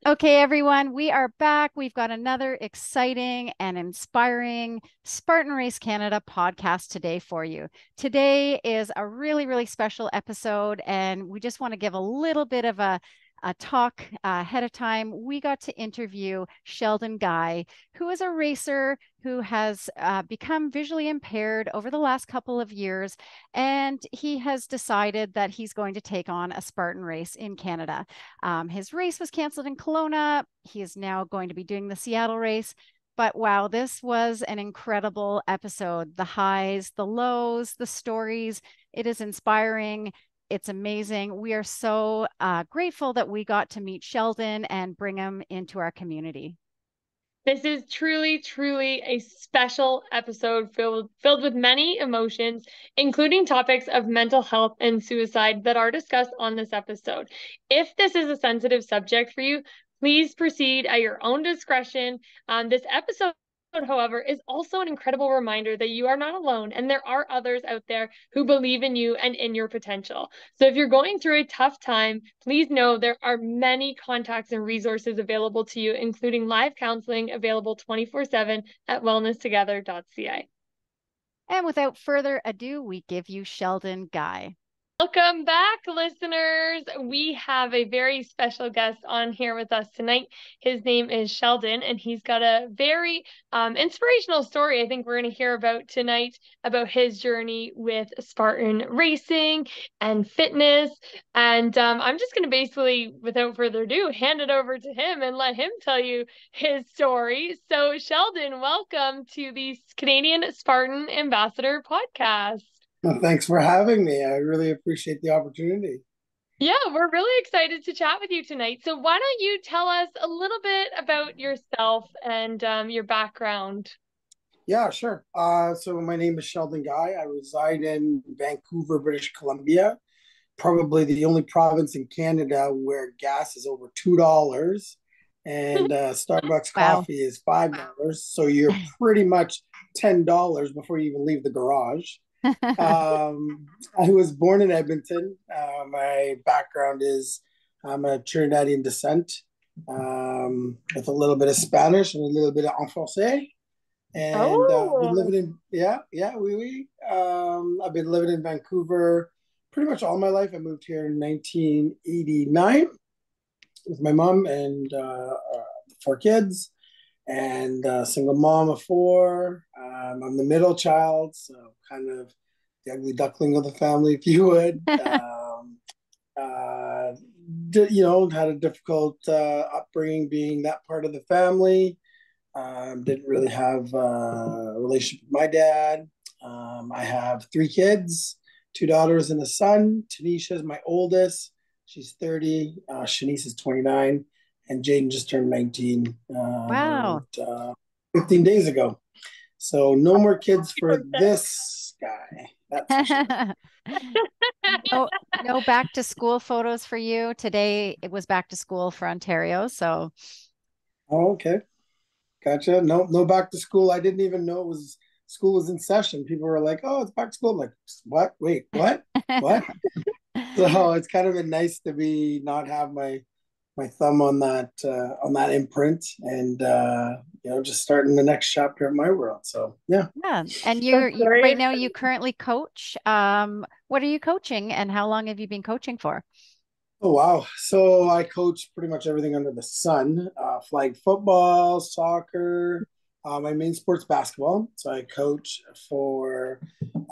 Okay, everyone, we are back. We've got another exciting and inspiring Spartan Race Canada podcast today for you. Today is a really, really special episode, and we just want to give a little bit of a talk ahead of time. We got to interview Sheldon Guy, who is a racer who has become visually impaired over the last couple of years, and he has decided that he's going to take on a Spartan race in Canada. His race was canceled in Kelowna. He is now going to be doing the Seattle race. But wow, this was an incredible episode. The highs, the lows, the stories. It is inspiring. It's amazing. We are so grateful that we got to meet Sheldon and bring him into our community. This is truly, truly a special episode filled with many emotions, including topics of mental health and suicide that are discussed on this episode. If this is a sensitive subject for you, please proceed at your own discretion. This episode, however, is also an incredible reminder that you are not alone and there are others out there who believe in you and in your potential. So if you're going through a tough time, please know there are many contacts and resources available to you, including live counseling available 24/7 at wellnesstogether.ca. And without further ado, we give you Sheldon Guy. Welcome back, listeners. We have a very special guest on here with us tonight. His name is Sheldon, and he's got a very inspirational story I think we're going to hear about tonight about his journey with Spartan racing and fitness. And I'm just going to basically, without further ado, hand it over to him and let him tell you his story. So, Sheldon, welcome to the Canadian Spartan Ambassador podcast. Well, thanks for having me. I really appreciate the opportunity. Yeah, we're really excited to chat with you tonight. So why don't you tell us a little bit about yourself and your background? Yeah, sure. So my name is Sheldon Guy. I reside in Vancouver, British Columbia, probably the only province in Canada where gas is over $2 and Starbucks Wow. coffee is $5. So you're pretty much $10 before you even leave the garage. I was born in Edmonton. My background is I'm a Trinidadian descent with a little bit of Spanish and a little bit of en français. And been living in I've been living in Vancouver pretty much all my life. I moved here in 1989 with my mom and 4 kids and single mom of 4. I'm the middle child, so kind of the ugly duckling of the family, if you would. Had a difficult upbringing being that part of the family. Didn't really have a relationship with my dad. I have 3 kids, 2 daughters and a son. Tanisha is my oldest. She's 30. Shanice is 29. And Jaden just turned 19 Wow. 15 days ago. So no more kids for this guy. That's sure. No back to school photos for you. Today it was back to school for Ontario. So Oh, okay. Gotcha. No back to school. I didn't even know school was in session. People were like, "Oh, it's back to school." I'm like, "What? Wait, what? What?" So it's kind of been nice to be not have my thumb on that imprint and just starting the next chapter of my world. So yeah. yeah. And you right now you currently coach. What are you coaching and how long have you been coaching for? Oh wow. So I coach pretty much everything under the sun. Flag football, soccer, my main sport's basketball. So I coach for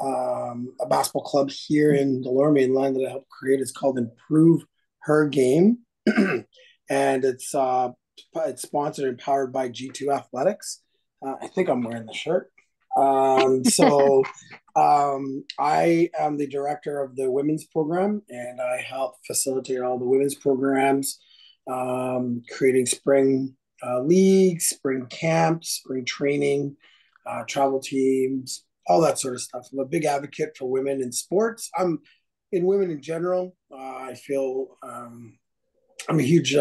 a basketball club here in the Lower Mainland that I helped create. It's called Improve Her Game. And it's sponsored and powered by G2 Athletics. I think I'm wearing the shirt. I am the director of the women's program, and I help facilitate all the women's programs, creating spring leagues, spring camps, spring training, travel teams, all that sort of stuff. I'm a big advocate for women in sports. I'm in women in general. I feel I'm a huge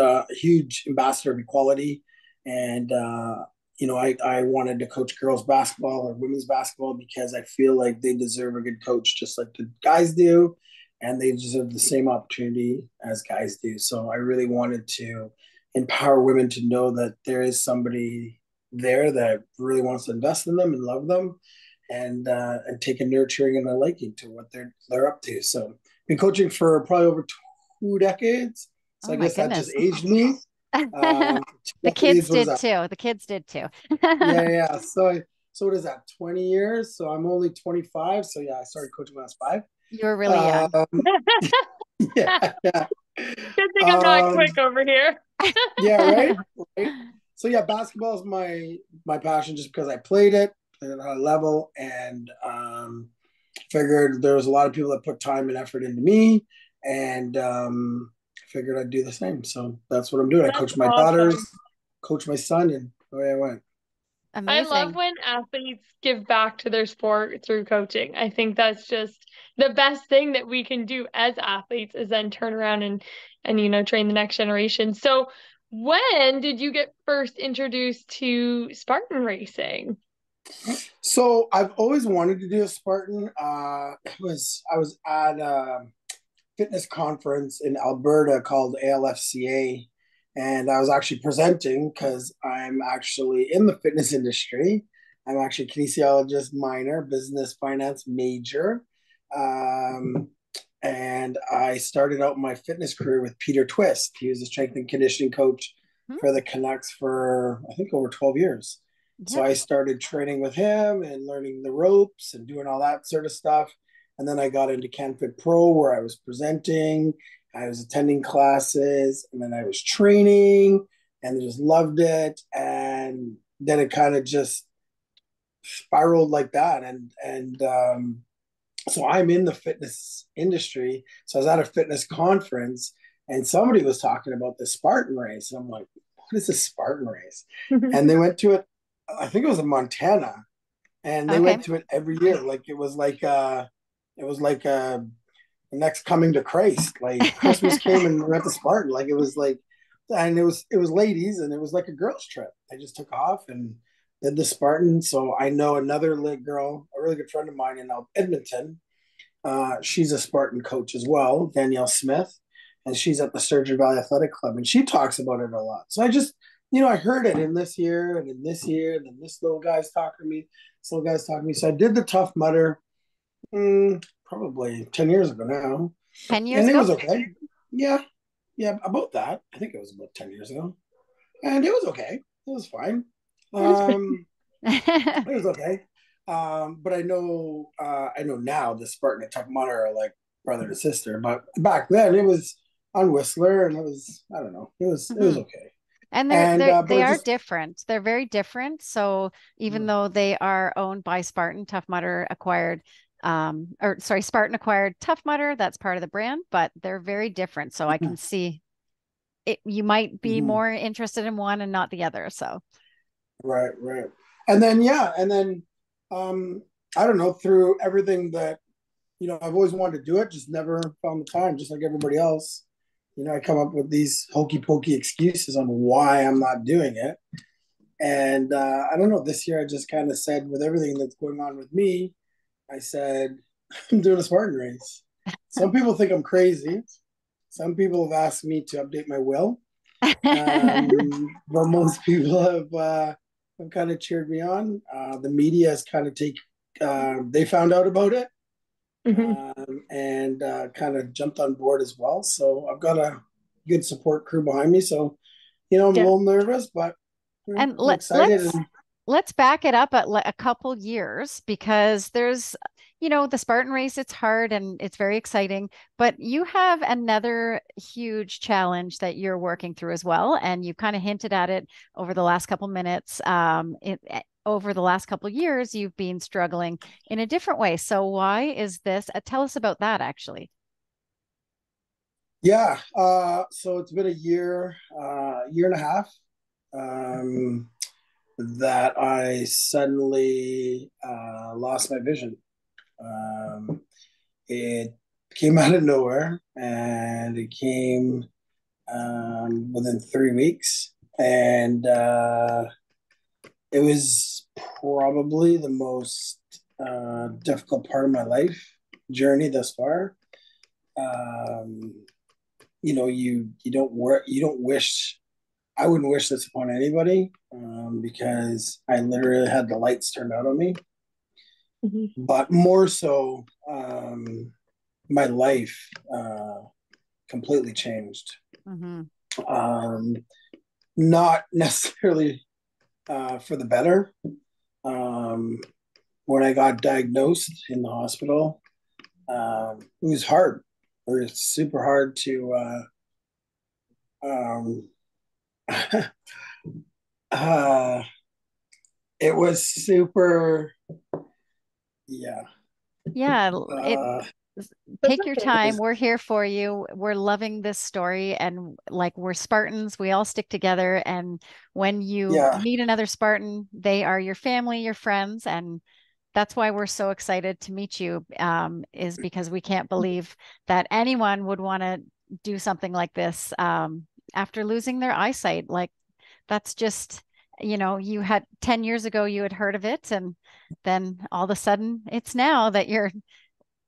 ambassador of equality, and I wanted to coach girls basketball or women's basketball because I feel like they deserve a good coach just like the guys do, and they deserve the same opportunity as guys do. So I really wanted to empower women to know that there is somebody there that really wants to invest in them and love them, and take a nurturing and a liking to what they're up to. So been coaching for probably over 2 decades. So Oh I my guess that just goodness. aged me. The kids Decades, what is did that? too. The kids did too. Yeah. So what is that? 20 years. So I'm only 25. So yeah, I started coaching when I was 5. You were really young. Yeah. Good thing I'm not Um, quick over here. yeah, right. So yeah, basketball is my passion just because I played at a high level, and figured there was a lot of people that put time and effort into me, and figured I'd do the same. So that's what I'm doing. I That's coach my daughters, awesome. coach my son, and away I went. I love Amazing. when athletes give back to their sport through coaching. I think that's just the best thing that we can do as athletes is then turn around and train the next generation. So when did you get first introduced to Spartan racing? So I've always wanted to do a Spartan. I was at a fitness conference in Alberta called ALFCA, and I was actually presenting because I'm actually in the fitness industry. I'm actually a kinesiologist minor, business finance major. Um, and I started out my fitness career with Peter Twist. He was a strength and conditioning coach Hmm. for the Canucks for, I think, over 12 years. So Yeah. I started training with him and learning the ropes and doing all that sort of stuff. And then I got into CanFit Pro where I was presenting, I was attending classes, and then I was training and just loved it. And then it kind of just spiraled like that. And so I'm in the fitness industry. So I was at a fitness conference and somebody was talking about the Spartan race. And I'm like, what is the Spartan race? And they went to it, I think it was in Montana, and they Okay. went to it every year. Like it was like the next coming to Christ. Like Christmas came and we went to Spartan. Like it was like, and it was ladies and it was like a girls trip. I just took off and did the Spartan. So I know another lit girl, a really good friend of mine in Edmonton. She's a Spartan coach as well, Danielle Smith, and she's at the Sturgeon Valley Athletic Club, and she talks about it a lot. So I just, I heard it in this year and in this year, and then this little guy's talking to me, this little guy's talking to me. So I did the Tough Mudder probably 10 years ago now, 10 years and it ago? was okay. Yeah, yeah, about that. I think it was about 10 years ago, and it was okay. It was fine. Um, it was okay. But I know now the Spartan and Tough Mudder are like brother and sister. But back then it was on Whistler, and it was, I don't know, it was Mhm. okay. And And but they I are just different. They're very different. So even though they are owned by Spartan, Tough Mudder acquired, or sorry, Spartan acquired Tough Mudder, that's part of the brand, but they're very different. So I can see it, you might be Mhm. more interested in one and not the other. So Right. And then yeah, and then um, I don't know, through everything that I've always wanted to do it, just never found the time, just like everybody else. I come up with these hokey pokey excuses on why I'm not doing it. And I don't know, this year I just kind of said, with everything that's going on with me, I said, I'm doing a Spartan race. Some people think I'm crazy. Some people have asked me to update my will. But most people have kind of cheered me on. The media has kind of they found out about it, and kind of jumped on board as well. So I've got a good support crew behind me. So, I'm a Yeah. little nervous, but and I'm excited. And let's back it up a couple years because there's, the Spartan race, it's hard and it's very exciting, but you have another huge challenge that you're working through as well. And you kind of hinted at it over the last couple minutes. Over the last couple years, you've been struggling in a different way. So why is this? Tell us about that actually. yeah, so it's been a year and a half, um, that I suddenly lost my vision. Um, it came out of nowhere, and it came within 3 weeks, and it was probably the most difficult part of my life journey thus far. Um, you don't wish I wouldn't wish this upon anybody, because I literally had the lights turned out on me. But more so, my life completely changed. Not necessarily for the better. When I got diagnosed in the hospital, it was hard. It was super hard to it was super, yeah. Yeah, take your okay. time. We're here for you. We're loving this story, and like, we're Spartans. We all stick together. And when you Yeah. meet another Spartan, they are your family, your friends, and that's why we're so excited to meet you, is because we can't believe that anyone would want to do something like this, after losing their eyesight. Like, that's just, you had 10 years ago, you had heard of it, and then all of a sudden it's now that you're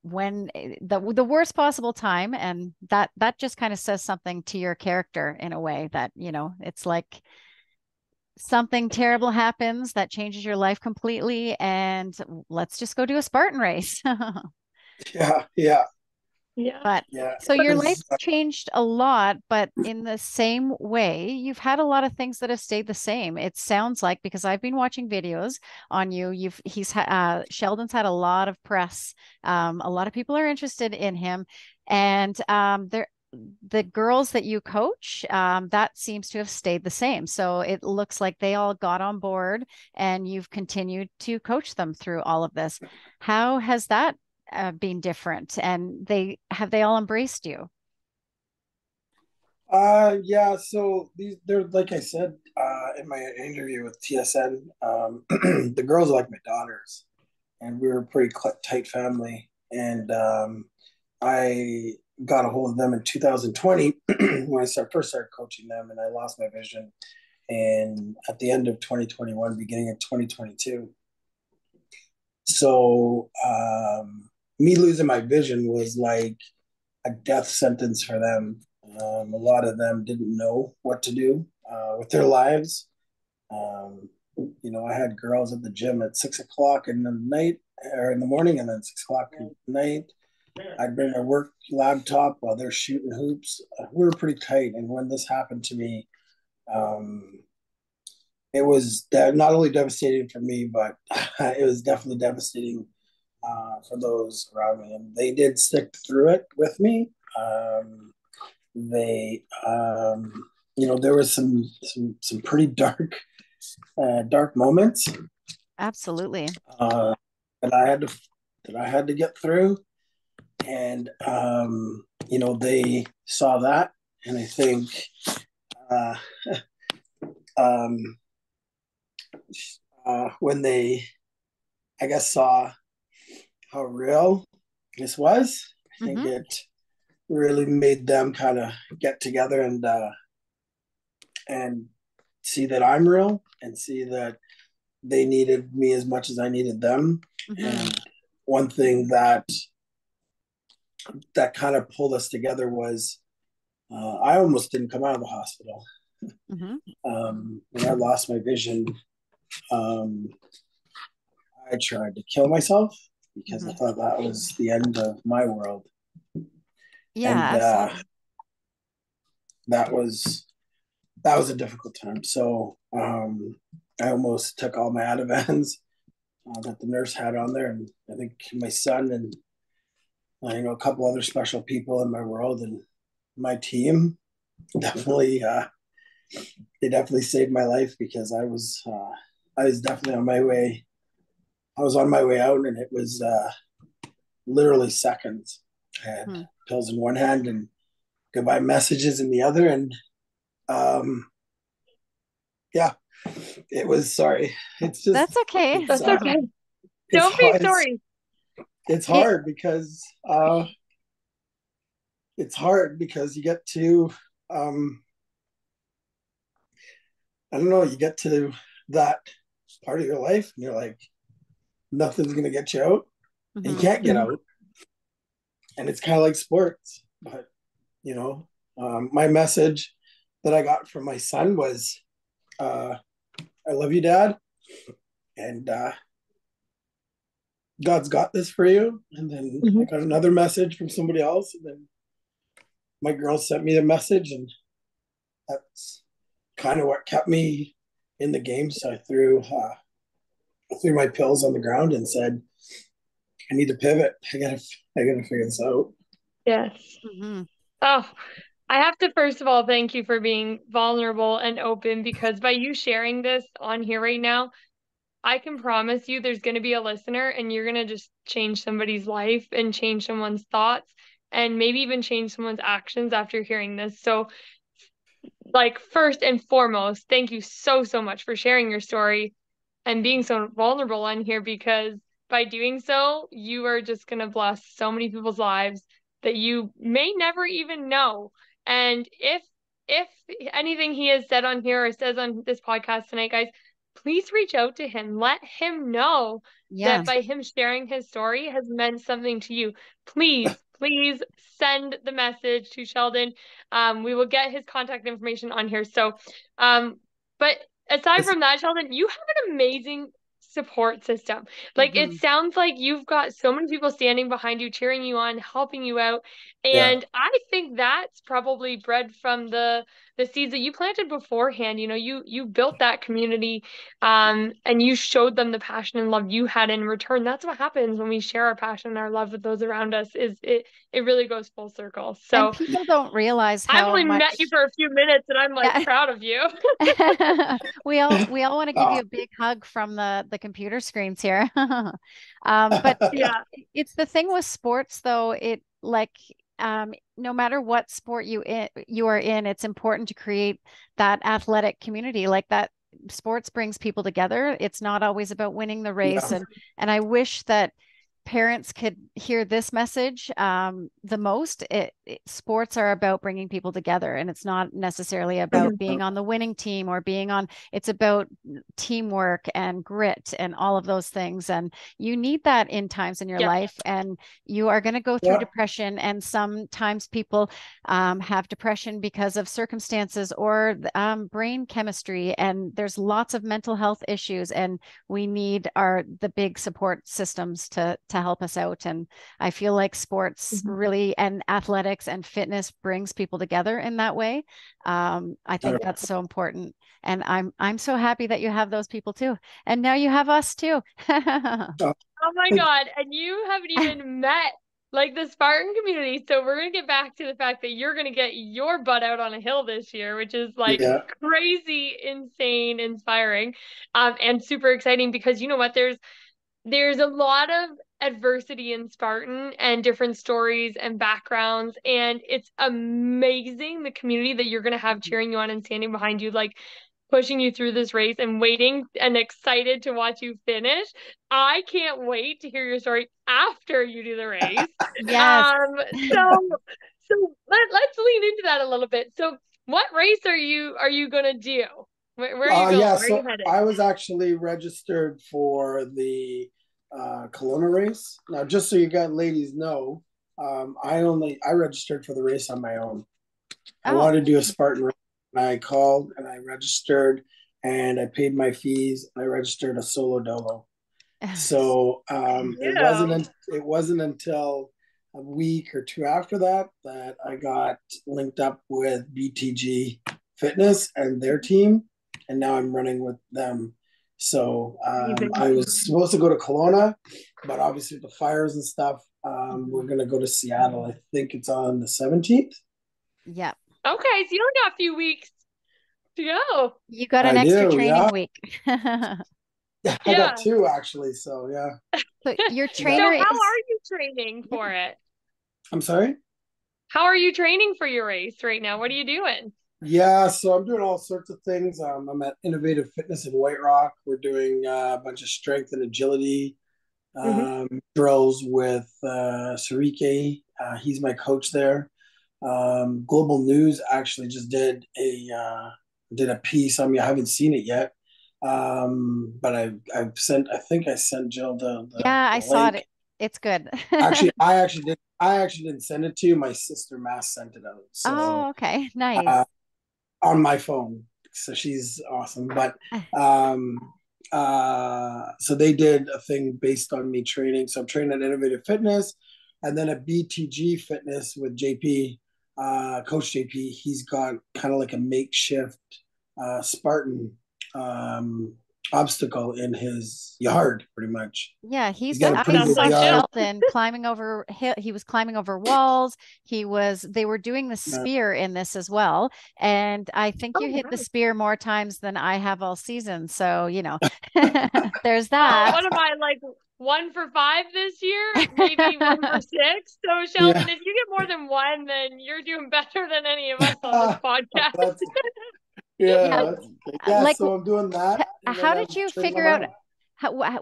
when the worst possible time, and that just kind of says something to your character in a way that, it's like something terrible happens that changes your life completely, and let's just go do a Spartan race. Yeah. Yeah. Yeah. But Yeah. so It your was, life's changed a lot, but in the same way, you've had a lot of things that have stayed the same. It sounds like, because I've been watching videos on you, Sheldon's had a lot of press. A lot of people are interested in him, and the girls that you coach, that seems to have stayed the same. So it looks like they all got on board, and you've continued to coach them through all of this. How has that been different? And they all embraced you? yeah, so they're, like I said, in my interview with TSN, the girls are like my daughters, and we were a pretty tight family. And I got a hold of them in 2020 when I first started coaching them, and I lost my vision. And at the end of 2021, beginning of 2022, so me losing my vision was like a death sentence for them. A lot of them didn't know what to do with their lives. Um, I had girls at the gym at 6 o'clock in the night or in the morning, and then 6 o'clock at night. I'd bring my work laptop while they're shooting hoops. We were pretty tight, and when this happened to me, um, it was not only devastating for me, but it was definitely devastating for those around me, and they did stick through it with me. They, there was some pretty dark moments Absolutely. that I had to get through, and they saw that, and I think uh, um, when they, I guess, saw how real this was, I think it really made them kind of get together and see that I'm real, and see that they needed me as much as I needed them. And one thing that kind of pulled us together was I almost didn't come out of the hospital. When I lost my vision, I tried to kill myself because I thought that was the end of my world. Yeah, And absolutely. that was a difficult time. So I almost took all my Ativans that the nurse had on there, and I think my son and a couple other special people in my world and my team definitely they definitely saved my life, because I was definitely on my way. I was on my way out, and it was literally seconds. I had pills in one hand and goodbye messages in the other, and yeah, it was, sorry. It's just, That's okay. That's okay. Don't be sorry. It's hard because you get to I don't know, you get to that part of your life, and you're like, nothing's gonna get you out, and you can't get out, and it's kind of like sports. But my message that I got from my son was, I love you, Dad. And God's got this for you. And then I got another message from somebody else. And then my girl sent me the message. And that's kind of what kept me in the game. So I threw my pills on the ground and said, I need to pivot. I gotta figure this out. Yes. Oh, I have to first of all thank you for being vulnerable and open, because by you sharing this on here right now, I can promise you there's going to be a listener and you're going to just change somebody's life and change someone's thoughts and maybe even change someone's actions after hearing this. So, like, first and foremost, thank you so, so much for sharing your story and being so vulnerable on here, because by doing so, you are just going to bless so many people's lives that you may never even know. And if anything he has said on here or says on this podcast tonight, guys, please reach out to him. Let him know that by him sharing his story has meant something to you. Please send the message to Sheldon. We will get his contact information on here. So, but aside from that, Sheldon, you have an amazing support system. Like, it sounds like you've got so many people standing behind you, cheering you on, helping you out. And I think that's probably bred from the seeds that you planted beforehand. You know, you built that community, and you showed them the passion and love you had in return. That's what happens when we share our passion and our love with those around us, is it really goes full circle. So and people don't realize I've how only much met you for a few minutes and I'm like proud of you. we all want to give you a big hug from the computer screens here. But it's the thing with sports though, it like no matter what sport you are in, it's important to create that athletic community. Like, that sports brings people together. It's not always about winning the race. And I wish that parents could hear this message the most. Sports are about bringing people together, and it's not necessarily about being on the winning team or it's about teamwork and grit and all of those things. And you need that in times in your life, and you are going to go through depression. And sometimes people have depression because of circumstances or brain chemistry, and there's lots of mental health issues, and we need the big support systems to help us out. And I feel like sports really, and athletics and fitness, brings people together in that way. I think that's so important. And I'm so happy that you have those people too. And now you have us too. Oh my God. And you haven't even met like the Spartan community. So we're going to get back to the fact that you're going to get your butt out on a hill this year, which is like crazy, insane, inspiring, and super exciting, because you know what, there's a lot of adversity in Spartan and different stories and backgrounds, and it's amazing the community that you're going to have cheering you on and standing behind you, like pushing you through this race and waiting and excited to watch you finish. I can't wait to hear your story after you do the race. So let's lean into that a little bit. So what race are you going to do? Where are you going? Where are you headed? I was actually registered for the Kelowna race. Now, just so you ladies know, I registered for the race on my own. I wanted to do a Spartan race. I called and I registered and I paid my fees. I registered a solo dolo. So it wasn't until a week or two after that I got linked up with BTG Fitness and their team, and now I'm running with them. So I was supposed to go to Kelowna, but obviously with the fires and stuff, we're going to go to Seattle. I think it's on the 17th. Yeah. Okay, so you only got a few weeks to go. You got an extra training week. I got two, actually, so yeah. So your trainer So how are you training for it? I'm sorry? How are you training for your race right now? What are you doing? Yeah, so I'm doing all sorts of things. I'm at Innovative Fitness in White Rock. We're doing a bunch of strength and agility drills with Sarike. He's my coach there. Global News actually just did a piece on me. I haven't seen it yet, but I think I sent Jill the I link. saw it. It's good. I actually didn't send it to you. My sister Mass sent it out. So, okay, nice. on my phone. So she's awesome. But um, so they did a thing based on me training. So I'm training at Innovative Fitness, and then at BTG Fitness with JP, Coach JP. He's got kind of like a makeshift Spartan obstacle in his yard, pretty much. Yeah, He's he's got a I pretty Sounds good saw like yard. Sheldon climbing over he was climbing over walls. They were doing the Uh, spear in this as well. And I think you Oh, hit the wow. spear more times than I have all season. So, there's Well, that. what am I like 1 for 5 this year? Maybe 1 for 6. So, yeah, Sheldon, if you get more than one, then you're doing better than any of us on this podcast. that's Yeah, yeah, that's, yeah. like So I'm doing that, and then how I'm did you training my figure out mom.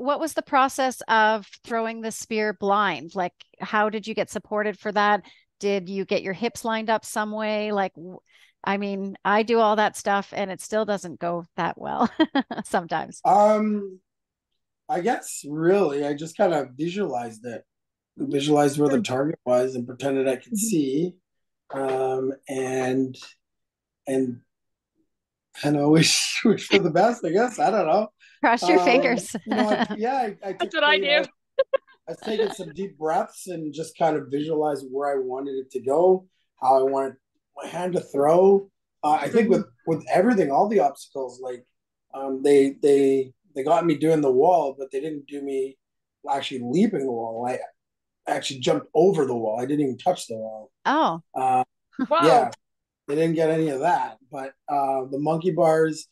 what was the process of throwing the spear blind? Like, how did you get supported for that? Did you get your hips lined up some way? Like, I mean, I do all that stuff and it still doesn't go that well sometimes. Um, I guess really, I just kind of visualized where the target was, and pretended I could Mhm. see, and and kind of wish for the best. I guess I don't know. Cross your fingers. I took That's what I do. I was taking some deep breaths and just kind of visualized where I wanted it to go, how I wanted my hand to throw. I think Mhm. with everything, all the obstacles, like they got me doing the wall, but they didn't do me actually leaping the wall. I actually jumped over the wall. I didn't even touch the wall. Oh, Uh, Whoa. yeah, they didn't get any of that. But the monkey bars,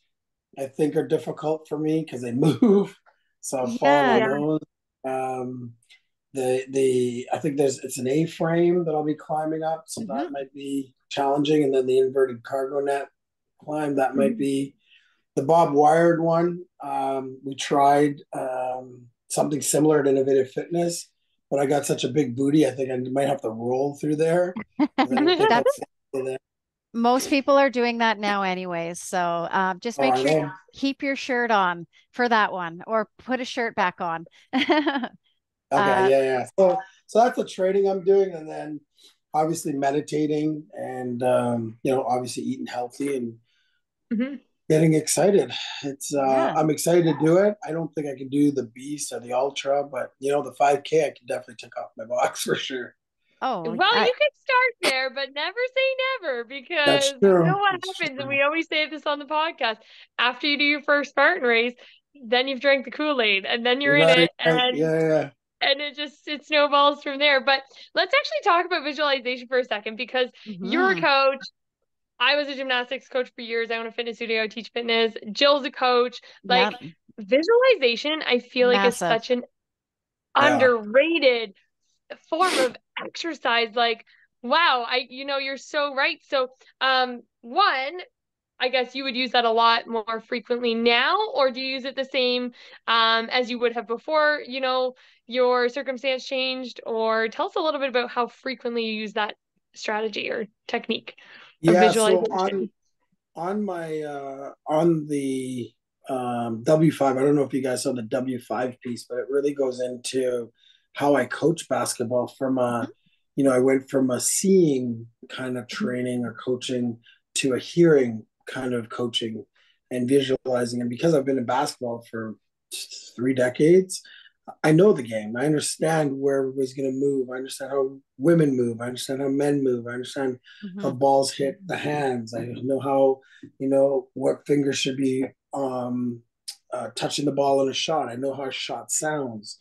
I think, are difficult for me because they move. So I've fallen yeah. on Yeah. those. Um, the I think it's an A-frame that I'll be climbing up, so that Mhm. might be challenging. And then the inverted cargo net climb, that might Mhm. be the Bob Wired one. We tried something similar at Innovative Fitness, but I got such a big booty, I think I might have to roll through there because I don't think I'll That's fit through there. Most people are doing that now anyways. So just Oh, make are sure they? you keep your shirt on for that one or put a shirt back on. Okay, uh, yeah. So that's the training I'm doing, and then obviously meditating, and obviously eating healthy and Mhm. getting excited. It's yeah. I'm excited to do it. I don't think I can do the beast or the ultra, but the 5K I can definitely tick off my box for sure. Oh, Well, you could start there, but never say never That's because you know true. what That's happens, and true. we always say this on the podcast. After you do your first Spartan race, then you've drank the Kool-Aid, and then you're in Right, it, right. and Yeah. it snowballs from there. But let's actually talk about visualization for a second because you're a hmm coach. I was a gymnastics coach for years. I own a fitness studio, teach fitness. Jill's a coach. Yeah, Like visualization, I feel like is massive. such an Yeah. underrated form of exercise. Like, wow, you're so right. So, one, I guess you would use that a lot more frequently now, or do you use it the same as you would have before, your circumstance changed? Or tell us a little bit about how frequently you use that strategy or technique of Yeah. So visualization. on my on the W5, I don't know if you guys saw the W5 piece, but it really goes into how I coach basketball from I went from a seeing kind of training or coaching to a hearing kind of coaching and visualizing. And because I've been in basketball for 3 decades, I know the game. I understand where everybody's going to move. I understand how women move. I understand how men move. I understand how hmm balls hit the hands. I know how, what fingers should be touching the ball in a shot. I know how a shot sounds.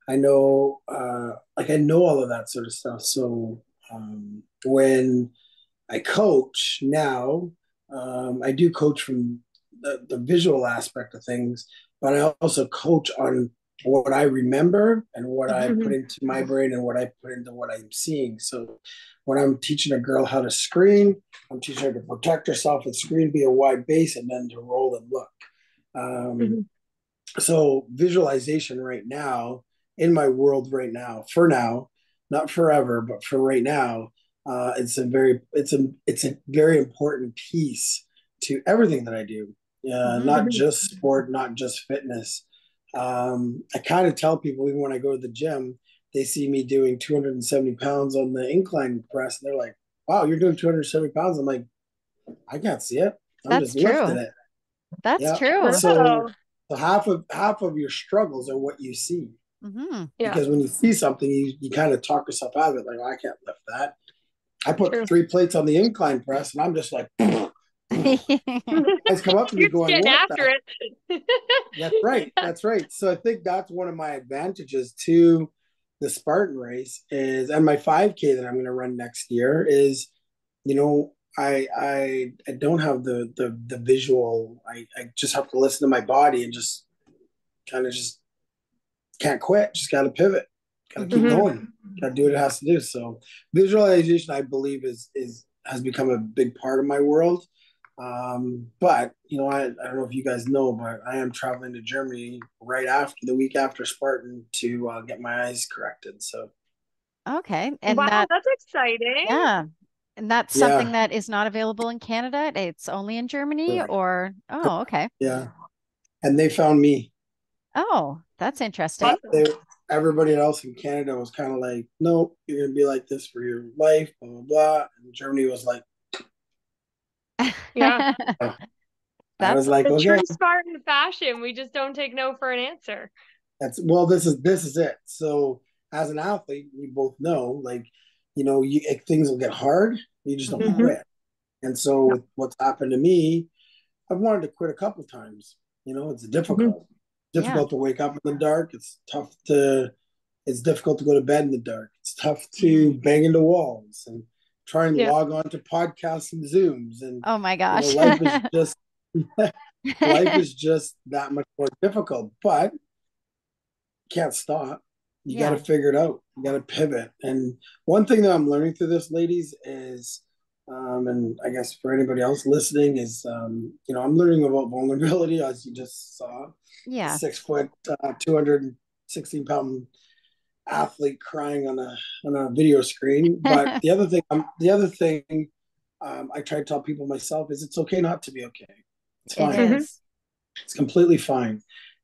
I know, I know all of that sort of stuff. So when I coach now, I do coach from the visual aspect of things, but I also coach on what I remember and what I hmm put into my brain and what I put into what I'm seeing. So when I'm teaching a girl how to screen, I'm teaching her to protect herself and screen, be a wide base, and then to roll and look. Um, so visualization right now in my world right now, for now, not forever, but for right now, it's a very important piece to everything that I do. hmm Not just sport, not just fitness. I kind of tell people even when I go to the gym, they see me doing 270 pounds on the incline press, and they're like, "Wow, you're doing 270 pounds." I'm like, I can't see it. I'm That's just lifting true. it. That's Yeah. true. So half of your struggles are what you see. Mm-hmm. Yeah, Because when you see something, you kind of talk yourself out of it. Like, oh, I can't lift that. I put true. 3 plates on the incline press, and I'm just like, guys come up to me You're just going, getting "What after the?" it. That's right. Yeah. That's right. So I think that's one of my advantages to the Spartan race is, and my 5K that I'm going to run next year is, I don't have the visual. I just have to listen to my body and just kind of just can't quit. Just got to pivot. Got to keep Mhm. going. Got to do what it has to do. So visualization, I believe, is has become a big part of my world. But I don't know if you guys know, but I am traveling to Germany right after the week after Spartan to get my eyes corrected. So Okay. And Wow, that, that's exciting. yeah. And that's something yeah, that is not available in Canada. It's only in Germany correct. or, oh, okay. Yeah, and they found me. Oh, that's interesting. Awesome. They Everybody else in Canada was kind of like, "Nope, you're gonna be like this for your life." Blah blah blah. And Germany was like, Yeah. oh. I was That's, like, The okay, true Spartan fashion. We just don't take no for an answer. that's well. This is it. So as an athlete, we both know, like, if things will get hard. You just don't Hmm. mhm. quit. And so with what's happened to me, I've wanted to quit a couple of times. It's Hmm. Yeah. difficult to wake up in the dark. It's difficult to go to bed in the dark. It's tough to Mhm. bang into walls and try and Yeah. log on to podcasts and Zooms. And, Oh my gosh. life is just, life is just that much more difficult, but you can't stop. You got to Yeah. figure it out. You got to pivot. And one thing that I'm learning through this, ladies, is, and I guess for anybody else listening, is, I'm learning about vulnerability, as you just saw. A Yeah. 6 foot, 216-pound athlete crying on a video screen. But the other thing I try to tell people myself is it's okay not to be okay. It's It fine. Hmm. is. It's completely fine,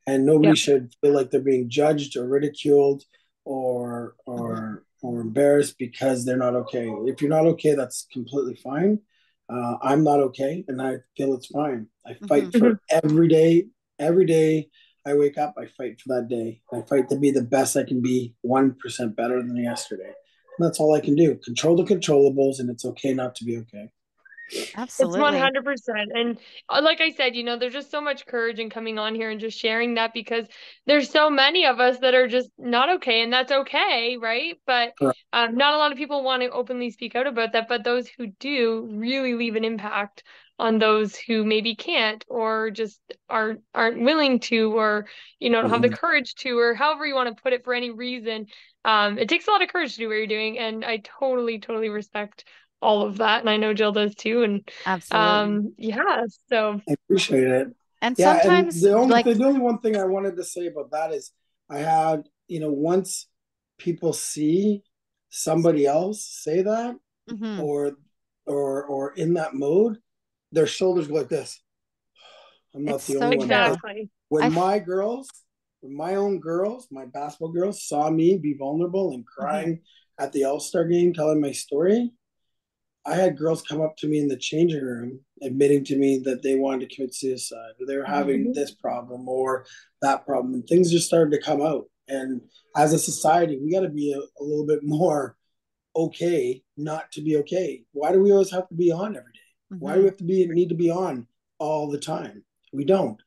and Yeah. nobody should feel like they're being judged or ridiculed or Mhm. or or embarrassed because they're not okay. If you're not okay, that's completely fine. I'm not okay, and I feel it's fine. I fight Mhm. Hmm. for every day. Every day I wake up, I fight for that day. I fight to be the best I can be, 1% better than yesterday. And that's all I can do. Control the controllables, and it's okay not to be okay. It's Absolutely. 100%. And like I said, there's just so much courage in coming on here and just sharing that because there's so many of us that are just not okay, and that's okay, right? But Correct. not a lot of people want to openly speak out about that, but those who do really leave an impact on those who maybe can't or just aren't willing to or don't have the Mhm. courage to or however you want to put it for any reason. It takes a lot of courage to do what you're doing, and I totally respect all of that, and I know Jill does too. And Absolutely. yeah, so I appreciate it. And Yeah, and sometimes, like, the only one thing I wanted to say about that is I had, once people see somebody else say that mhm, or or in that mode, their shoulders go like this. I'm it's not the only so one. Because true. exactly. when I, f- my girls, when my own girls, my basketball girls saw me be vulnerable and mhm, crying at the All-Star game telling my story, I had girls come up to me in the changing room admitting to me that they wanted to commit suicide or they were mhm, having Hmm. this problem or that problem. And things just started to come out. And as a society, we got to be a little bit more okay not to be okay. Why do we always have to be on every day? Why do we mhm, have to need to be on all the time? We don't.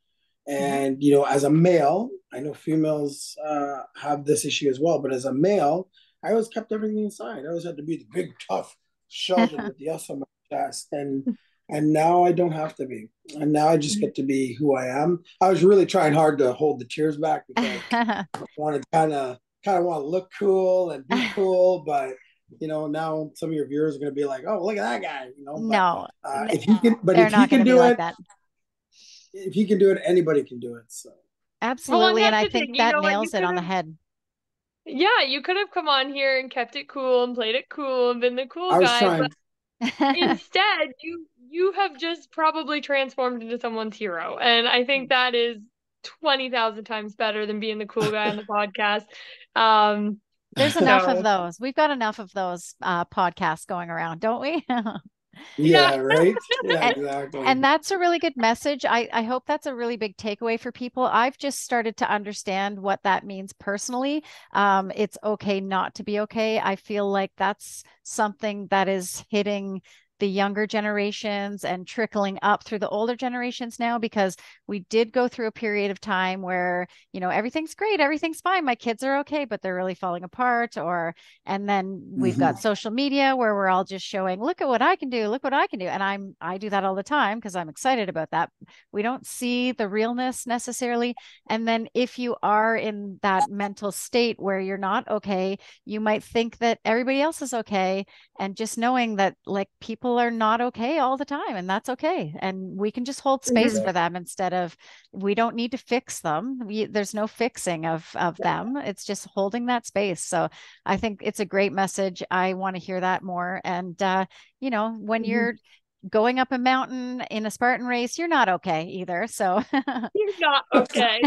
mhm. And as a male, I know females have this issue as well. But as a male, I always kept everything inside. I always had to be the big tough Sheldon with the S on my chest, and now I don't have to be. And now I just get to be who I am. I was really trying hard to hold the tears back because I wanted kind of want to look cool and be cool, but now some of your viewers are going to be like, "Oh, look at that guy," But No, if he can, but they're if he not going can to be do like it, that. anybody can do it. So Well, and Absolutely. And that's I the think thing. You that know what? You nails it could on the have, head. yeah, you could have come on here and kept it cool and played it cool and been the cool I was guy, but trying. instead, you have just probably transformed into someone's hero, and I think that is 20,000 times better than being the cool guy on the podcast. Um, There's enough of so those. We've got enough of those podcasts going around, don't we? Yeah, right. Yeah, And, exactly. and that's a really good message. I hope that's a really big takeaway for people. I've just started to understand what that means personally. It's okay not to be okay. I feel like that's something that is hitting the younger generations and trickling up through the older generations now, because we did go through a period of time where, everything's great, everything's fine, my kids are okay, but they're really falling apart. And then we've Hmm. got social media where we're all just showing, look at what I can do, look what I can do. And I do that all the time because I'm excited about that. We don't see the realness necessarily. And then if you are in that mental state where you're not okay, you might think that everybody else is okay. And just knowing that, like, people are not okay all the time, and that's okay. And we can just hold space Mhm. for them instead of, we don't need to fix them. There's no fixing of them. It's just holding that space. So I think it's a great message. I want to hear that more. And, when Mhm. you're going up a mountain in a Spartan race, you're not okay either. So, You're not okay.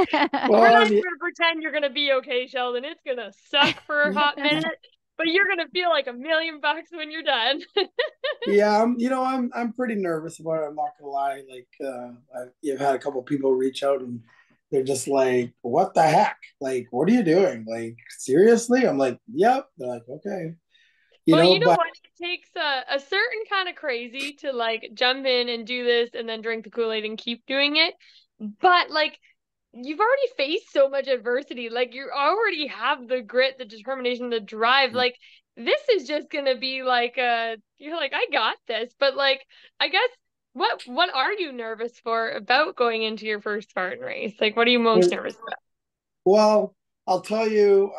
We're Well, not even going to pretend you're going to be okay, Sheldon. It's going to suck for a hot minute, but you're going to feel like $1,000,000 when you're done. yeah, I'm pretty nervous about it. I'm not gonna lie. Like, I've had a couple people reach out and they're just like, "What the heck? Like, what are you doing? Like, seriously?" I'm like, "Yep." They're like, "Okay," Well, you know but what? It takes a certain kind of crazy to like jump in and do this and then drink the Kool-Aid and keep doing it. But like you've already faced so much adversity. Like you already have the grit, the determination, the drive. Like this is just gonna be like you're like, I got this. But like I guess what are you nervous for about going into your first Spartan race? Like what are you most nervous about? well, I'll tell you.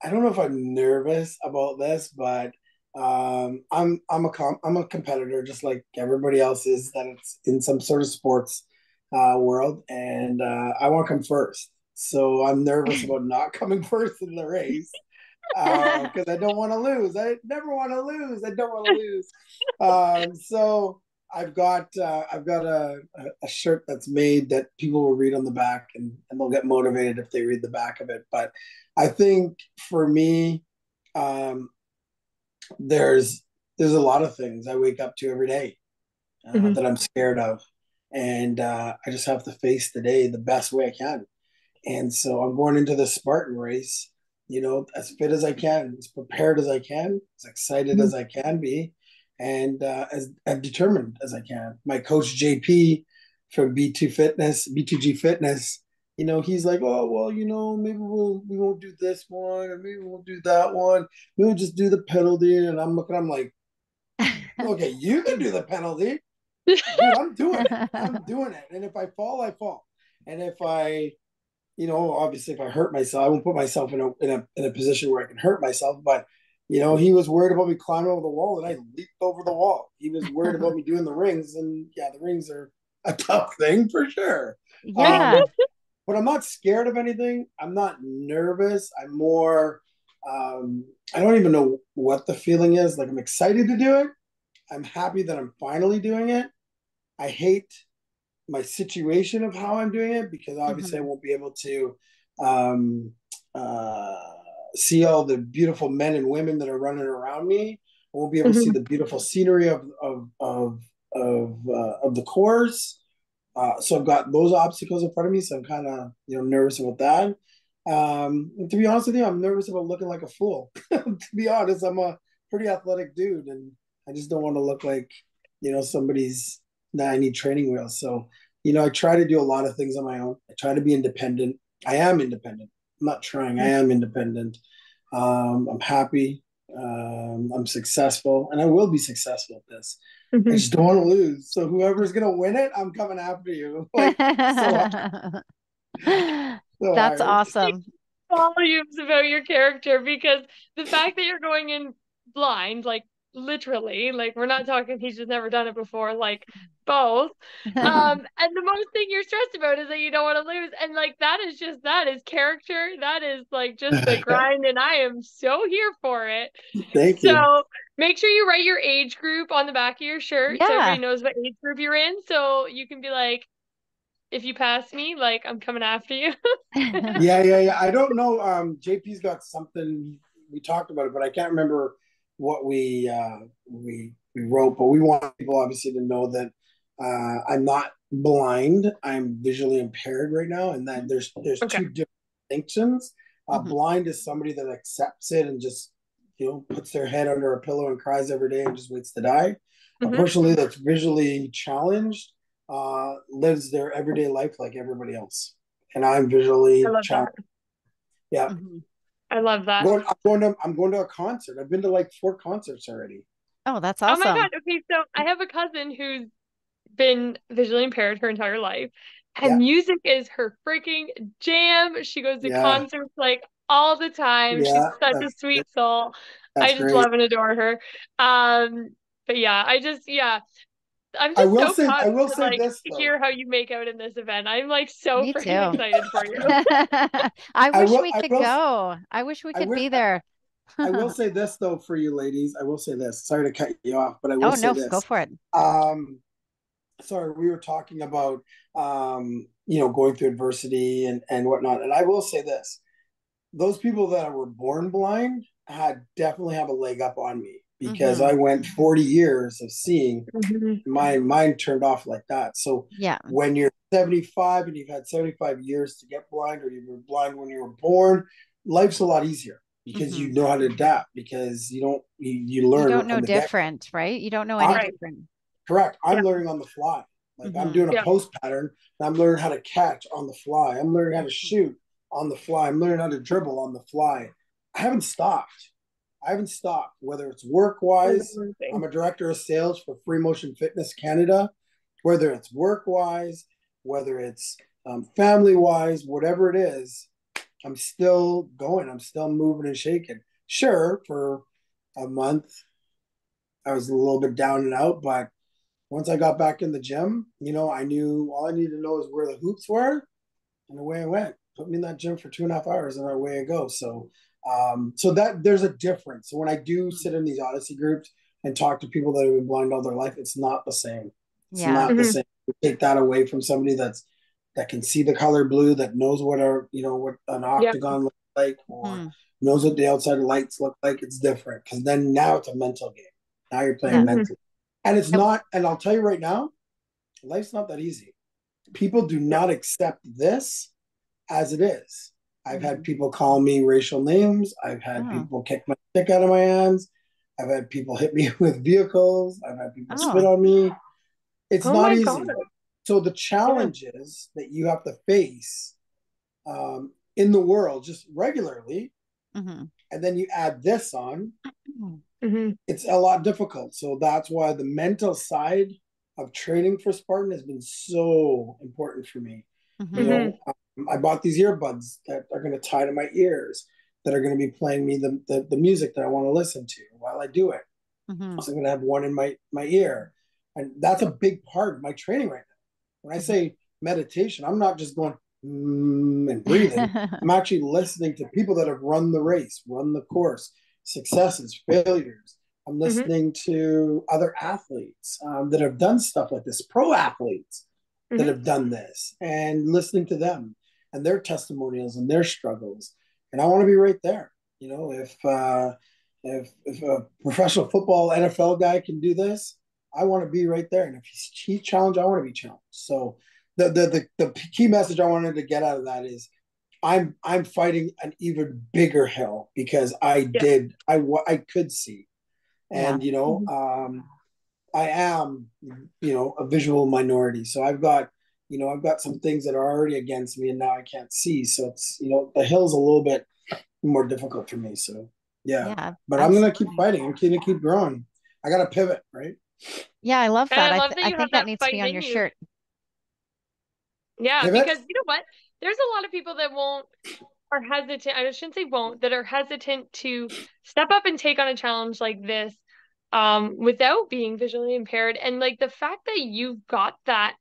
I don't know if I'm nervous about this, but I'm a competitor just like everybody else is that it's in some sort of sports world, and I want to come first. So I'm nervous about not coming first in the race because I don't want to lose. I never want to lose. I don't want to lose. So I've got a shirt that's made that people will read on the back, and they'll get motivated if they read the back of it. But I think for me, um, there's there's a lot of things I wake up to every day Mhm. that I'm scared of, and I just have to face the day the best way I can. And so I'm going into the Spartan race, as fit as I can, as prepared as I can, as excited Mhm. as I can be, and as determined as I can. My coach JP from B2G Fitness, he's like, oh well, maybe we won't do this one, or maybe we'll do that one. We'll just do the penalty. And I'm like, okay, you can do the penalty, dude. I'm doing it. I'm doing it. And if I fall, I fall. And if I obviously if I hurt myself, I won't put myself in a position where I can hurt myself. But he was worried about me climbing over the wall, and I leaped over the wall. He was worried about me doing the rings, and yeah, the rings are a tough thing for sure. Yeah. Um, but I'm not scared of anything. I'm not nervous. I'm more. I don't even know what the feeling is. Like I'm excited to do it. I'm happy that I'm finally doing it. I hate my situation of how I'm doing it because obviously I Mhm. won't be able to um, uh, see all the beautiful men and women that are running around me. I won't be able to see Mhm. the beautiful scenery of the course. So I've got those obstacles in front of me. So I'm kind of nervous about that. To be honest with you, I'm nervous about looking like a fool. To be honest, I'm a pretty athletic dude, and I just don't want to look like somebody's. Nah, I need training wheels. So I try to do a lot of things on my own. I try to be independent. I am independent. I'm not trying. I am independent. I'm happy. I'm successful, and I will be successful at this. I Mhm. just don't want to lose. So whoever's gonna win it, I'm coming after you. Like so, so That's hard. awesome. Volumes about your character because the fact that you're going in blind, like literally, like we're not talking he's just never done it before, like both. And the most thing you're stressed about is that you don't want to lose. And like that is character. That is like just the grind. And I am so here for it. Thank you. So make sure you write your age group on the back of your shirt so Yeah. everybody knows what age group you're in. So you can be like, if you pass me, like I'm coming after you. Yeah, yeah, yeah. I don't know. JP's got something we talked about it, but I can't remember what we wrote, but we want people obviously to know that I'm not blind. I'm visually impaired right now, and that there's Okay. two different distinctions. Mhm. Blind is somebody that accepts it and just puts their head under a pillow and cries every day and just waits to die. A Mhm. person that's visually challenged lives their everyday life like everybody else, and I'm I visually love challenged. that. Yeah, Mhm. I love that. I'm going to a concert. I've been to like 4 concerts already. Oh, that's Oh my awesome. God. Okay, so I have a cousin who's been visually impaired her entire life, and Yeah, music is her freaking jam. She goes to yeah, concerts like all the time. She's yeah. such a sweet soul. That's I just great. love and adore her. But yeah, I'm I just will so say I pumped will to say this though. hear how you make out in this event. I'm like so Me freaking too. excited for you. I I wish will we I could will go. I wish we I could will be there. I will say this though for you ladies. I will say this. Sorry to cut you off, but I will Oh say no, go this. for it. Um, sorry, we were talking about going through adversity and whatnot. And I will say this. Those people that were born blind had definitely have a leg up on me because Hmm. I went 40 years of seeing Mhm. my mind turned off like that. So Yeah. when you're 75 and you've had 75 years to get blind, or you were blind when you were born, life's a lot easier because Hmm. you know how to adapt, because you You learn don't know from the get go. different, right? You don't know any Right. different. Correct. Yeah. I'm learning on the fly. Like I'm Hmm. doing a Yeah. post pattern and I'm learning how to catch on the fly. I'm learning how to shoot on the fly. I'm learning how to dribble on the fly. I haven't stopped. I haven't stopped, whether it's work That's wise. I'm amazing. a director of sales for Free Motion Fitness Canada. Whether it's work wise, whether it's family wise, whatever it is, I'm still going. I'm still moving and shaking. Sure, for a month, I was a little bit down and out, but once I got back in the gym, I knew all I needed to know is where the hoops were, and away I went. Put me in that gym for 2.5 hours, and away I go. So that there's a difference. So when I do sit in these Odyssey groups and talk to people that have been blind all their life, it's not the same. It's Yeah. not the Mhm. same. You take that away from somebody that can see the color blue, that knows what an Yeah. octagon looks like, or Hmm. knows what the outside lights look like. It's different because then now it's a mental game. Now you're playing Yeah. Mhm. mentally. And it's Yep. not, and I'll tell you right now, life's not that easy. People do Yeah. not accept this as it is. I've had Mhm. people call me racial names. I've had Oh. people kick my stick out of my hands. I've had people hit me with vehicles. I've had people spit Oh. on me. It's Oh not my God. easy. So the Yeah. challenges that you have to face in the world just regularly, Hmm. and then you add this on, Mhm. it's a lot difficult. So that's why the mental side of training for Spartan has been so important for me. You Hmm. Mhm. know, I bought these earbuds that are going to tie to my ears, that are going to be playing me the music that I want to listen to while I do it. Hmm. So I'm going to have one in my ear. And that's a big part of my training right now. When I Hmm. say meditation, I'm not just going and breathing. I'm actually listening to people that have run the race, run the course, successes, failures. I'm Mhm. listening to other athletes that have done stuff like this, pro athletes that Mhm. have done this, and listening to them and their testimonials and their struggles. And I want to be right there. If a professional football NFL guy can do this, I want to be right there. And if he's challenged, I want to be challenged. So the key message I wanted to get out of that is I'm fighting an even bigger hill because Yeah. I could see, Yeah. and Mhm. I am a visual minority, so I've got some things that are already against me, and now I can't see. So it's the hill's a little bit more difficult for me. So yeah, Yeah. but I'm gonna keep Absolutely. fighting. I'm gonna keep growing. I got to pivot, right? Yeah, I love And I that. love that I you have think that that needs to be fight on in your you. shirt. Yeah, Pivot. because you know what? There's a lot of people that won't are hesitant. I shouldn't say won't, that are hesitant to step up and take on a challenge like this, without being visually impaired. And like the fact that you've got that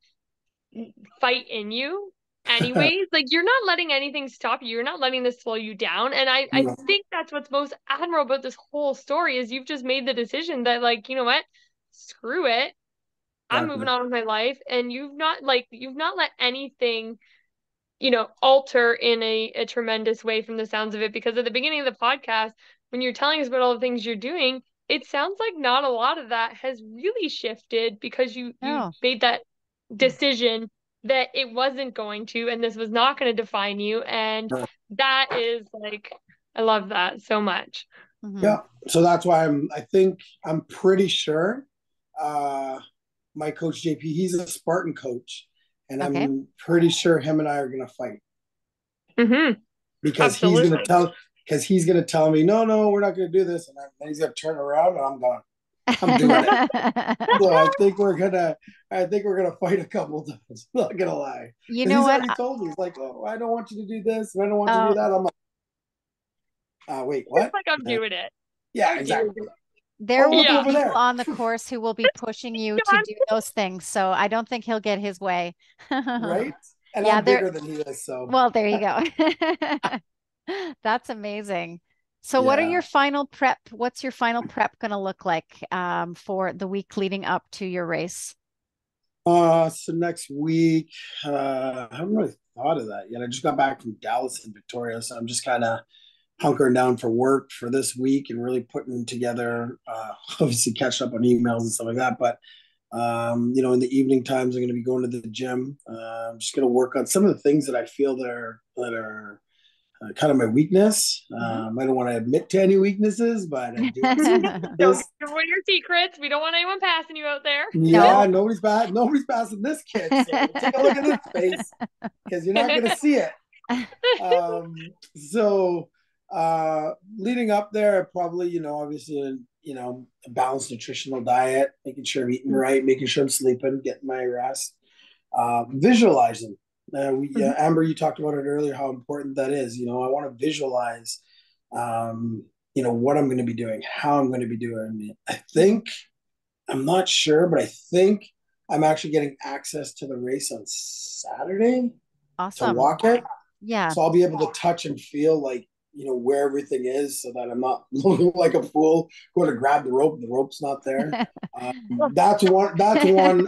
fight in you anyways, like you're not letting anything stop you. You're not letting this slow you down. And I No, think that's what's most admirable about this whole story is you've just made the decision that like, you know what? Screw it. I'm moving exactly. on with my life. And you've not let anything, alter in a tremendous way from the sounds of it. Because at the beginning of the podcast, when you're telling us about all the things you're doing, it sounds like not a lot of that has really shifted because you No. made that decision that it wasn't going to, and this was not going to define you. And that is like, I love that so much. Yeah. So that's why I'm pretty sure my coach JP, he's a Spartan coach, and Okay. I'm pretty sure him and I are gonna fight. Because Absolutely. he's gonna tell me, no, we're not gonna do this, and then he's gonna turn around and I'm gone. I'm doing it. So I think we're gonna fight a couple times. I'm not gonna lie. You Because know he's what? already told me, he's like, oh, I don't want you to do this, and I don't want you to do that. I'm like, wait, what? It's like I'm doing it. Yeah, exactly. There will look be over people there. on the course who will be pushing you to do those things. So I don't think he'll get his way. Right? And Yeah, I'm bigger than he is, so. well, there you go. That's amazing. So what are Yeah. your final prep? What's your final prep going to look like for the week leading up to your race? So next week, I haven't really thought of that yet. I just got back from Dallas and Victoria, so I'm just kind of hunkering down for work for this week and really putting together, obviously catching up on emails and stuff like that. But in the evening times, I'm going to be going to the gym. I'm just going to work on some of the things that I feel that are kind of my weakness. I don't want to admit to any weaknesses, but I do have some Don't weaknesses. give away your secrets. We don't want anyone passing you out there. Yeah, nobody's passing this kid. So take a look at this face because you're not going to see it. So leading up there, I probably, obviously, a balanced nutritional diet, making sure I'm eating right, making sure I'm sleeping, getting my rest, visualizing. Amber, you talked about it earlier, how important that is. I want to visualize, what I'm going to be doing, how I'm going to be doing it. I'm not sure, but I think I'm actually getting access to the race on Saturday to Awesome. walk it. Yeah. So I'll be able to touch and feel like, where everything is so that I'm not looking like a fool going to grab the rope. The rope's not there. That's one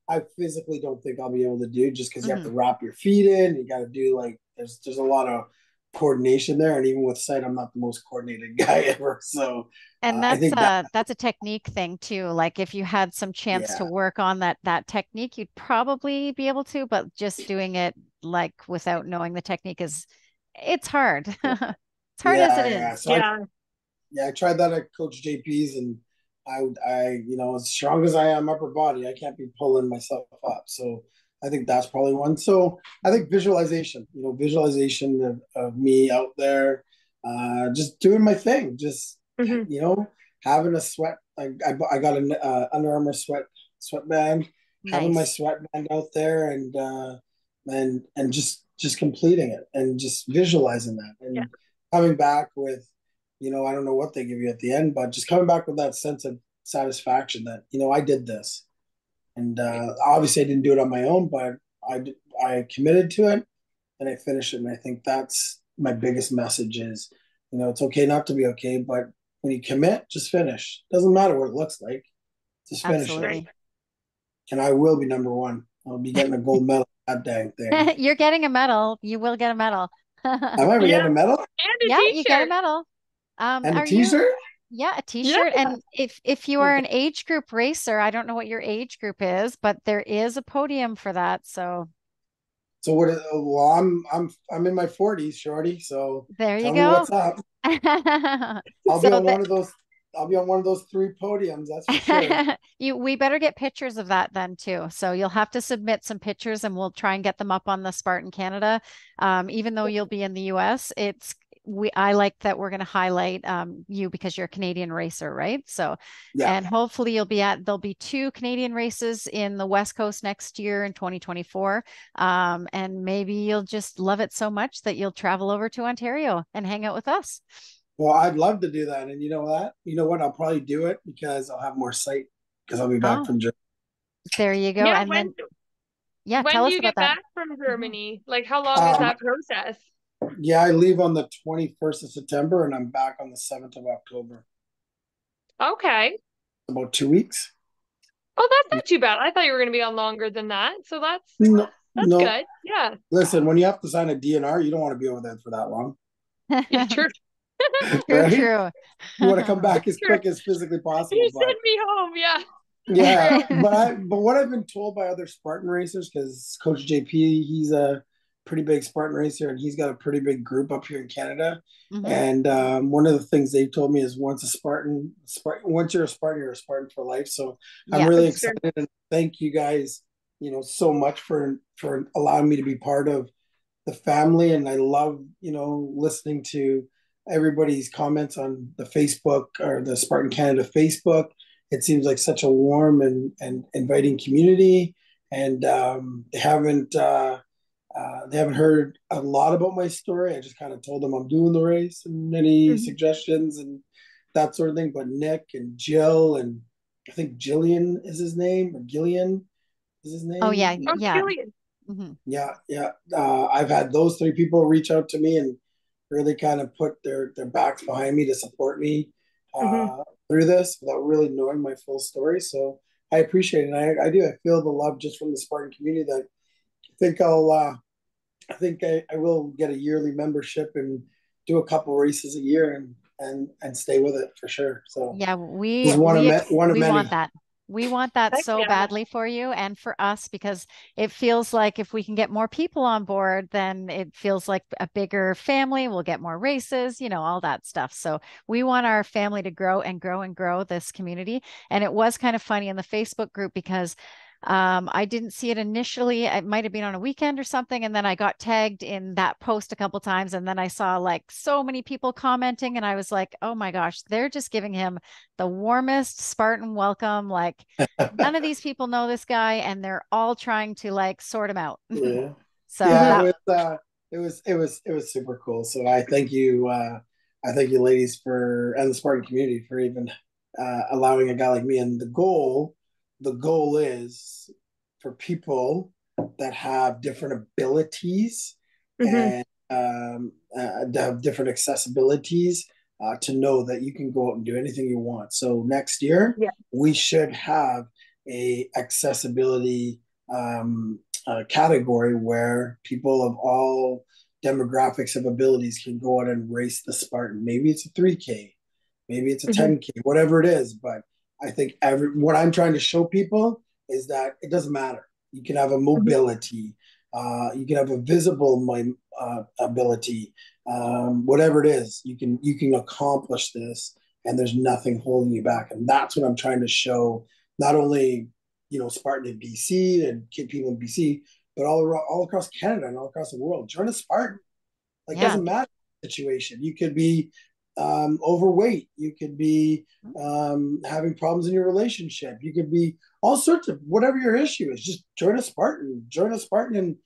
I physically don't think I'll be able to do just because you have to wrap your feet in. You got to do there's a lot of coordination there. And even with sight, I'm not the most coordinated guy ever. So and I think that's a technique thing too. Like if you had some chance to work on that technique, you'd probably be able to, but just doing it like without knowing the technique it's hard. It's hard as it is. So I tried that at Coach JP's, and I as strong as I am upper body, I can't be pulling myself up. So I think that's probably one. So I think visualization of me out there, just doing my thing, just having a sweat. I got an Under Armour sweatband, having my sweatband out there, and just completing it and just visualizing that and coming back with, I don't know what they give you at the end, but just coming back with that sense of satisfaction that, I did this. And obviously I didn't do it on my own, but I committed to it and I finished it. And I think that's my biggest message is, it's okay not to be okay, but when you commit, just finish. Doesn't matter what it looks like. Just finish it. And I will be number one. I'll be getting a gold medal that dang thing. You're getting a medal. You will get a medal. Am I getting a medal? And yeah, you get a medal. And a t-shirt? A t-shirt. Yeah. And if you are an age group racer, I don't know what your age group is, but there is a podium for that. So I'm in my 40s, shorty. So there you tell go. Me what's up? I'll be on one of those. I'll be on one of those 3 podiums. That's for sure. We better get pictures of that then too. So you'll have to submit some pictures, and we'll try and get them up on the Spartan Canada. Even though you'll be in the US, I like that we're going to highlight you because you're a Canadian racer, right? So, and hopefully there'll be 2 Canadian races in the West Coast next year in 2024. And maybe you'll just love it so much that you'll travel over to Ontario and hang out with us. Well, I'd love to do that. And you know what? I'll probably do it because I'll have more sight because I'll be back from Germany. There you go. Yeah, and when tell do you us about get back from Germany? Like how long is that process? Yeah, I leave on the 21st of September and I'm back on the 7th of October. Okay. About 2 weeks. Oh, that's not too bad. I thought you were going to be on longer than that. So that's no. good. Yeah. Listen, when you have to sign a DNR, you don't want to be over there for that long. Yeah, true. right? True. You want to come back as Sure. quick as physically possible, You but send me home, yeah. yeah, but what I've been told by other Spartan racers, because Coach JP, he's a pretty big Spartan racer, and he's got a pretty big group up here in Canada. Mhm. And one of the things they've told me is once you're a Spartan, you're a Spartan for life. So I'm Yeah. really That's true. excited, and thank you guys, so much for allowing me to be part of the family. And I love, listening to everybody's comments on the Facebook or the Spartan Canada Facebook. It seems like such a warm and inviting community, and they haven't heard a lot about my story. I just kind of told them I'm doing the race and any Mhm. suggestions and that sort of thing. But Nick and Jill, and I think Jillian is his name, or Gillian is his Oh yeah, name. Oh, yeah. Gillian. Mhm. Yeah. I've had those three people reach out to me and really kind of put their backs behind me to support me Mhm. through this without really knowing my full story. So I appreciate it. I do. I feel the love just from the Spartan community that I think I will get a yearly membership and do a couple races a year and stay with it for sure. So Yeah, this is one of we want many. that. We want that Heck so yeah. badly for you and for us because it feels like if we can get more people on board, then it feels like a bigger family. We'll get more races, all that stuff. So we want our family to grow and grow and grow this community. And it was kind of funny in the Facebook group because I didn't see it initially. It might have been on a weekend or something. And then I got tagged in that post a couple times. And then I saw like so many people commenting. And I was like, oh my gosh, they're just giving him the warmest Spartan welcome. Like none of these people know this guy and they're all trying to like sort him out. Yeah. So Yeah, Mhm. it was super cool. So I thank you ladies and the Spartan community for even allowing a guy like me. And the goal is for people that have different abilities Mhm. and to have different accessibilities, to know that you can go out and do anything you want. So next year Yeah. we should have a accessibility category where people of all demographics of abilities can go out and race the Spartan. Maybe it's a 3K, maybe it's a Mhm. 10K, whatever it is. But I think what I'm trying to show people is that it doesn't matter. You can have a Mhm. mobility, you can have a visible ability, whatever it is. You can accomplish this, and there's nothing holding you back. And that's what I'm trying to show. Not only Spartan in BC and people in BC, but all across Canada and all across the world. Join a Spartan. Like, yeah. doesn't matter the situation. You could be overweight. You could be having problems in your relationship. You could be all sorts of whatever your issue is. Just join a Spartan. Join a Spartan and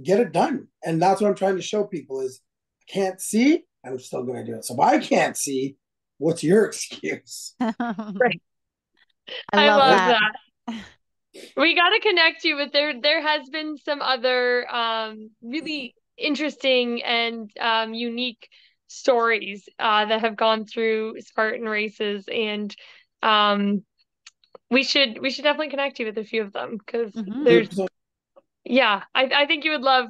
get it done. And that's what I'm trying to show people is I can't see, I'm still going to do it. So if I can't see, what's your excuse? Right. I I love love Right? that. that. We got to connect you with there has been some other really interesting and unique stories that have gone through Spartan races, and um we should definitely connect you with a few of them because Mhm. there's 100%. yeah, I think you would love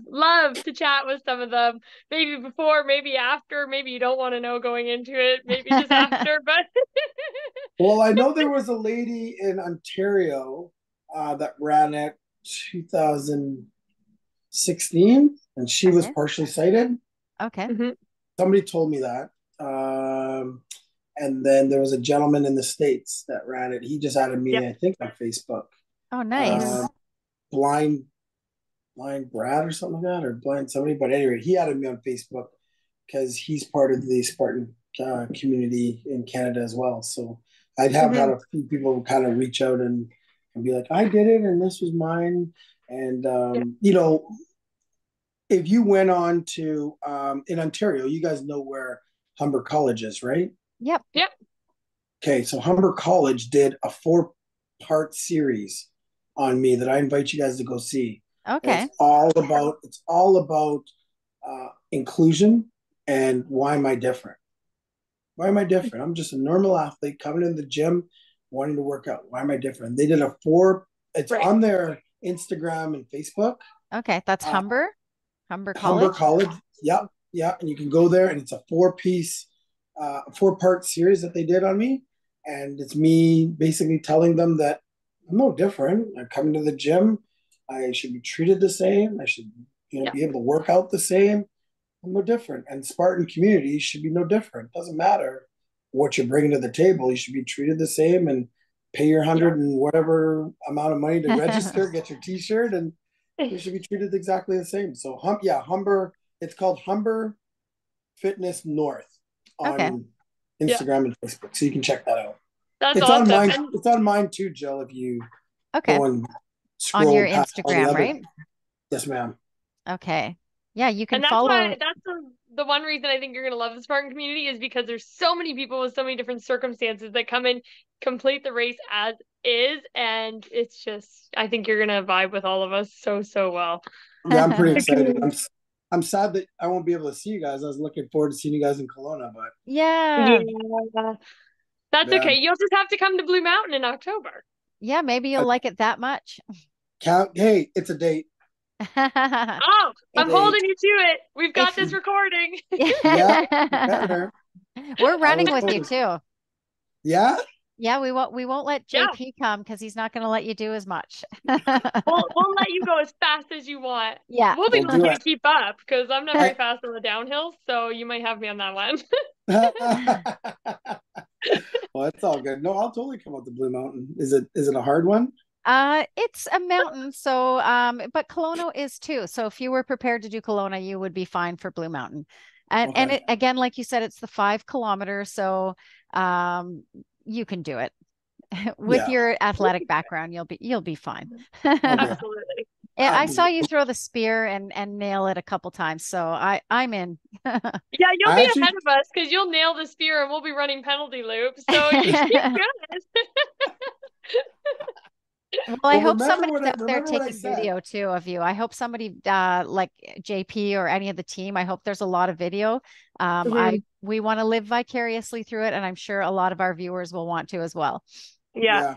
to chat with some of them. Maybe before, maybe after, maybe you don't want to know going into it, maybe just after, but Well, I know there was a lady in Ontario that ran it 2016, and she was Okay. partially sighted. Okay. Mhm. Somebody told me that. And then there was a gentleman in the States that ran it. He just added Yep. me, I think, on Facebook. Oh, Mhm. nice. Um, blind, blind Brad or something like that, or blind somebody. But anyway, he added me on Facebook because he's part of the Spartan community in Canada as well. So I'd have had Mhm. a few people kind of reach out and be like, I did it, and this was mine. And Yep. if you went on to in Ontario, you guys know where Humber College is, right? Yep. Yep. Okay, so Humber College did a 4-part series on me that I invite you guys to go see. And Okay. it's all about inclusion and why am I different? Why am I different? I'm just a normal athlete coming in the gym, wanting to work out. Why am I different? They did a four. It's Right. on their Instagram and Facebook. Okay. That's Uh, Humber Humber College. College. Yeah, yeah, and you can go there, and it's a 4-piece. 4-part series that they did on me, and it's me basically telling them that I'm no different. I'm coming to the gym. I should be treated the same. I should, be able to work out the same. I'm no different. And Spartan community should be no different. Doesn't matter what you're bringing to the table. You should be treated the same and pay your 100 and whatever amount of money to register, get your T-shirt, and you should be treated exactly the same. So, Humber. It's called Humber Fitness North on Instagram and Facebook, so you can check that out. That's awesome. It's on mine too, Jill. If you go and scroll on your Instagram, right? Yes, ma'am. Okay. Yeah, you can and that's follow. That's the one reason I think you're going to love the Spartan community is because there's so many people with so many different circumstances that come in, complete the race as is, and it's just, I think you're going to vibe with all of us so well. Yeah, I'm pretty excited. I'm sad that I won't be able to see you guys. I was looking forward to seeing you guys in Kelowna, but that's okay. You'll just have to come to Blue Mountain in October. Yeah, maybe you'll like it that much. Hey, it's a date. Oh, I'm holding you to it. We've got this recording. Yeah, we're running with you too. Yeah. Yeah, we won't let JP come because he's not going to let you do as much. we'll let you go as fast as you want. Yeah, we'll be lucky to keep up because I'm not very fast on the downhill, so you might have me on that one. Well, it's all good. No, I'll totally come out to Blue Mountain. Is it a hard one? It's a mountain, so but Kelowna is too. So if you were prepared to do Kelowna, you would be fine for Blue Mountain. And it, again, like you said, it's the 5 kilometers, so you can do it with your athletic background. You'll be fine. Absolutely. I saw you throw the spear and nail it a couple times, so I'm in. Yeah, you'll be ahead of us because you'll nail the spear and we'll be running penalty loops. So you're good. Well, I hope somebody's out there taking video too of you. I hope somebody like JP or any of the team. I hope there's a lot of video. We want to live vicariously through it, and I'm sure a lot of our viewers will want to as well. Yeah.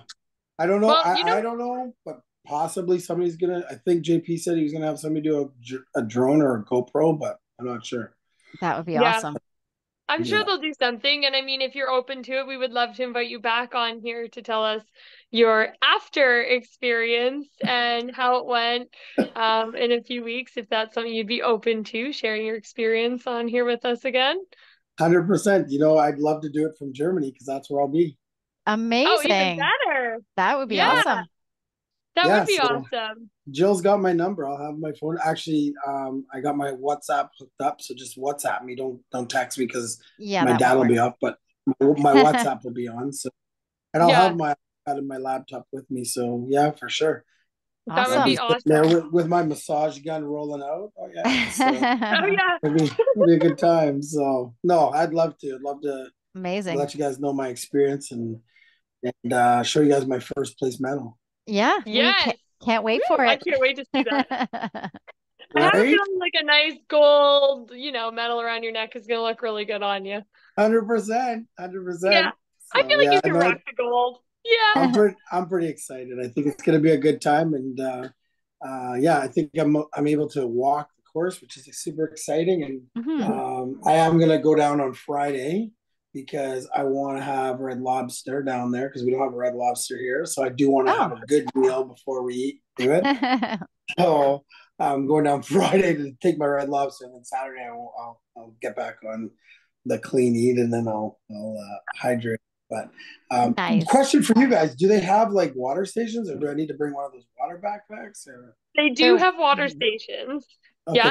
I don't know. Well, I don't know, but possibly somebody's gonna. I think JP said he was gonna have somebody do a drone or a GoPro, but I'm not sure. That would be awesome. I'm sure they'll do something. And I mean, if you're open to it, we would love to invite you back on here to tell us your after experience and how it went in a few weeks, if that's something you'd be open to sharing your experience on here with us again. 100%. I'd love to do it from Germany because that's where I'll be. Amazing. Oh, even better. That would be awesome. That would be awesome. Jill's got my number. I'll have my phone. Actually, I got my WhatsApp hooked up, so just WhatsApp me. Don't text me because my dad will be off, but my WhatsApp will be on. So, and I'll have my laptop with me. So yeah, for sure. That would be awesome. There with my massage gun rolling out. Oh yeah. So, it'll be a good time. So no, I'd love to. I'd love to. Amazing. Let you guys know my experience and show you guys my first place medal. Yeah. Can't wait for it. I can't wait to see that. I have a feeling like a nice gold, medal around your neck is going to look really good on you. 100%. Yeah. So, I feel like you can rock the gold. Yeah. I'm pretty excited. I think it's going to be a good time. And I think I'm able to walk the course, which is super exciting. And I am going to go down on Friday because I want to have Red Lobster down there because we don't have a Red Lobster here. So I do want to have a good meal before we do it. So I'm going down Friday to take my Red Lobster, and then Saturday I'll get back on the clean eat, and then I'll hydrate. But question for you guys: do they have like water stations, or do I need to bring one of those water backpacks? Or they do have water stations. Okay,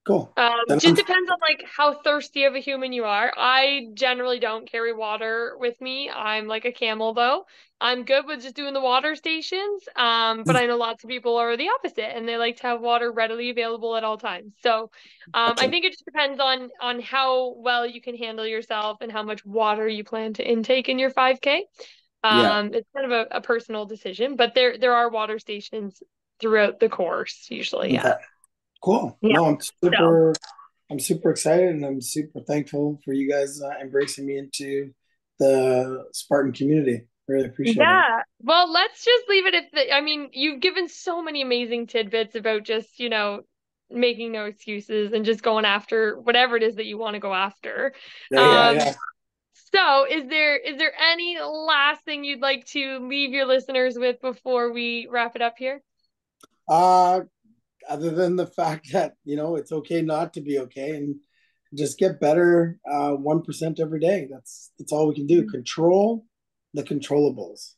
Cool. Just depends on like how thirsty of a human you are. I generally don't carry water with me. I'm like a camel though. I'm good with just doing the water stations. But I know lots of people are the opposite and they like to have water readily available at all times. So I think it just depends on how well you can handle yourself and how much water you plan to intake in your 5K. It's kind of a personal decision, but there are water stations throughout the course usually. Yeah. Cool. Yeah. No, I'm super excited, and I'm super thankful for you guys embracing me into the Spartan community. Really appreciate it. Yeah. Well, let's just leave it at you've given so many amazing tidbits about just, making no excuses and just going after whatever it is that you want to go after. Yeah. So is there any last thing you'd like to leave your listeners with before we wrap it up here? Other than the fact that, it's okay not to be okay, and just get better 1% every day. That's all we can do. Control the controllables.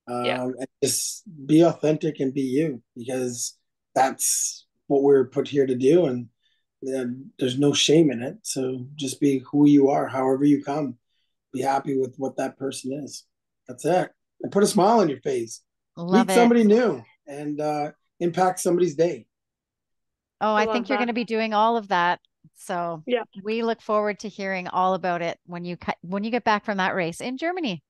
And just be authentic and be you, because that's what we're put here to do. And there's no shame in it. So just be who you are, however you come. Be happy with what that person is. That's it. And put a smile on your face. Love Meet it. somebody new and impact somebody's day. Oh, I think you're going to be doing all of that. So we look forward to hearing all about it when you get back from that race in Germany.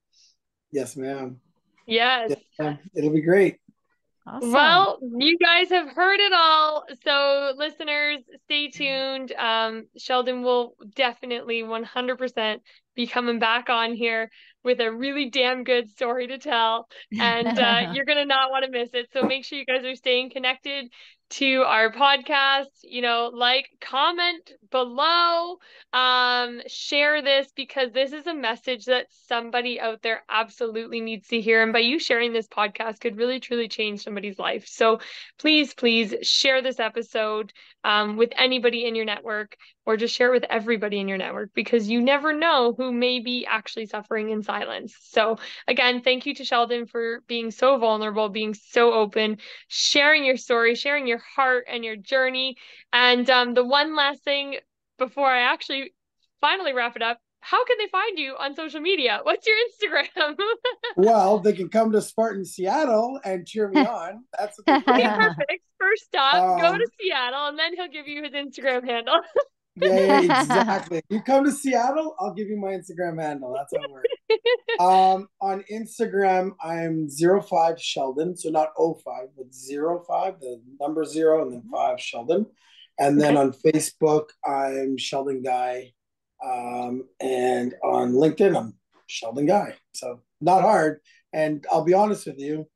Yes, ma'am. Yes. Yeah, it'll be great. Awesome. Well, you guys have heard it all. So listeners, stay tuned. Sheldon will definitely 100% be coming back on here with a really damn good story to tell. And you're going to not want to miss it. So make sure you guys are staying connected to our podcast, like, comment below, share this, because this is a message that somebody out there absolutely needs to hear. And by you sharing this podcast could really, truly change somebody's life. So please share this episode with anybody in your network, or just share it with everybody in your network, because you never know who may be actually suffering in silence. So again, thank you to Sheldon for being so vulnerable, being so open, sharing your story, sharing your heart and your journey. And the one last thing before I actually finally wrap it up, how can they find you on social media? What's your Instagram? Well, they can come to Spartan Seattle and cheer me on. That's what okay, perfect. First stop, go to Seattle, and then he'll give you his Instagram handle. Yeah, exactly. You come to Seattle, I'll give you my Instagram handle. That's how it works. On Instagram, I'm 05 Sheldon. So not 05, but 05, the number 0 and then 5 Sheldon. And then on Facebook, I'm Sheldon Guy. And on LinkedIn, I'm Sheldon Guy. So not hard. And I'll be honest with you,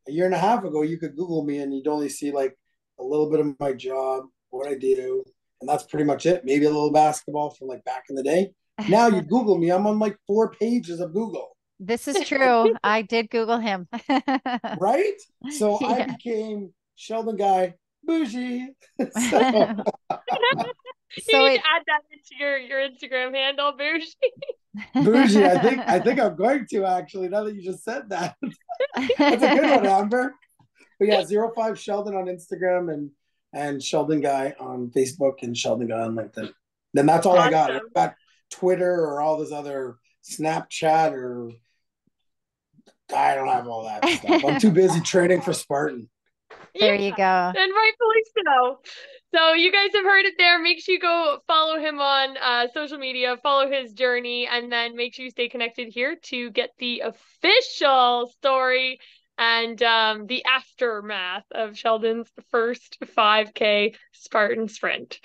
a year and a half ago, you could Google me and you'd only see like a little bit of my job, what I do. And that's pretty much it. Maybe a little basketball from like back in the day. Now you Google me, I'm on like 4 pages of Google. This is true. I did Google him. Right? So I became Sheldon Guy Bougie. So you need to add that into your Instagram handle, Bougie. Bougie, I think I'm going to, actually, now that you just said that. That's a good one, Amber. But yeah, 05 Sheldon on Instagram and Sheldon Guy on Facebook and Sheldon Guy on LinkedIn. Then that's all I got. I got Twitter or all this other Snapchat, or I don't have all that stuff. I'm too busy training for Spartan. There you go. And rightfully so. So you guys have heard it there. Make sure you go follow him on social media, follow his journey, and then make sure you stay connected here to get the official story and the aftermath of Sheldon's first 5K Spartan sprint.